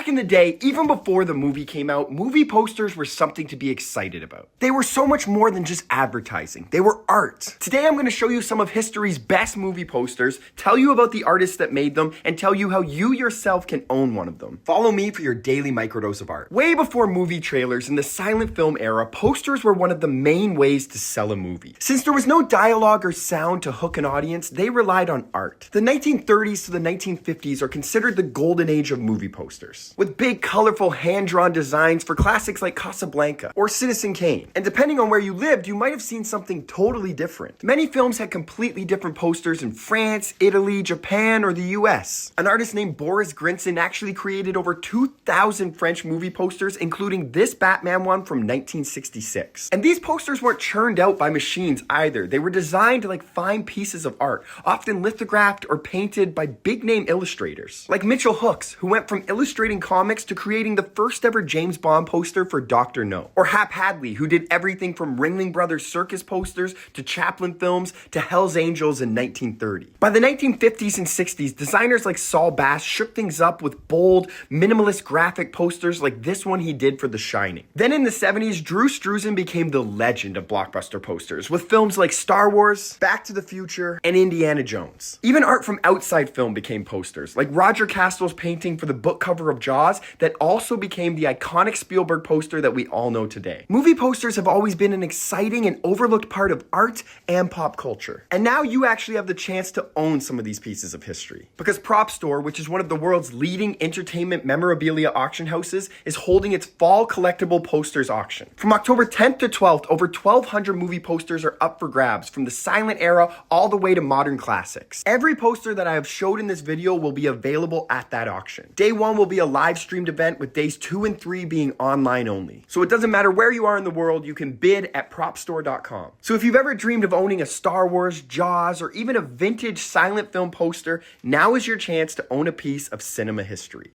Back in the day, even before the movie came out, movie posters were something to be excited about. They were so much more than just advertising. They were art. Today I'm going to show you some of history's best movie posters, tell you about the artists that made them, and tell you how you yourself can own one of them. Follow me for your daily microdose of art. Way before movie trailers in the silent film era, posters were one of the main ways to sell a movie. Since there was no dialogue or sound to hook an audience, they relied on art. The 1930s to the 1950s are considered the golden age of movie posters, with big, colorful, hand-drawn designs for classics like Casablanca or Citizen Kane. And depending on where you lived, you might have seen something totally different. Many films had completely different posters in France, Italy, Japan, or the US. An artist named Boris Grinson actually created over 2,000 French movie posters, including this Batman one from 1966. And these posters weren't churned out by machines either. They were designed like fine pieces of art, often lithographed or painted by big-name illustrators, like Mitchell Hooks, who went from illustrating comics to creating the first ever James Bond poster for Dr. No. Or Hap Hadley, who did everything from Ringling Brothers circus posters to Chaplin films to Hell's Angels in 1930. By the 1950s and 60s, designers like Saul Bass shook things up with bold, minimalist graphic posters like this one he did for The Shining. Then in the 70s, Drew Struzan became the legend of blockbuster posters, with films like Star Wars, Back to the Future, and Indiana Jones. Even art from outside film became posters, like Roger Castle's painting for the book cover of Jaws that also became the iconic Spielberg poster that we all know today. Movie posters have always been an exciting and overlooked part of art and pop culture. And now you actually have the chance to own some of these pieces of history. Because Propstore, which is one of the world's leading entertainment memorabilia auction houses, is holding its fall collectible posters auction. From October 10th to 12th, over 1,200 movie posters are up for grabs, from the silent era all the way to modern classics. Every poster that I have showed in this video will be available at that auction. Day 1 will be a live streamed event, with days 2 and 3 being online only. So it doesn't matter where you are in the world, you can bid at propstore.com. So if you've ever dreamed of owning a Star Wars, Jaws, or even a vintage silent film poster, now is your chance to own a piece of cinema history.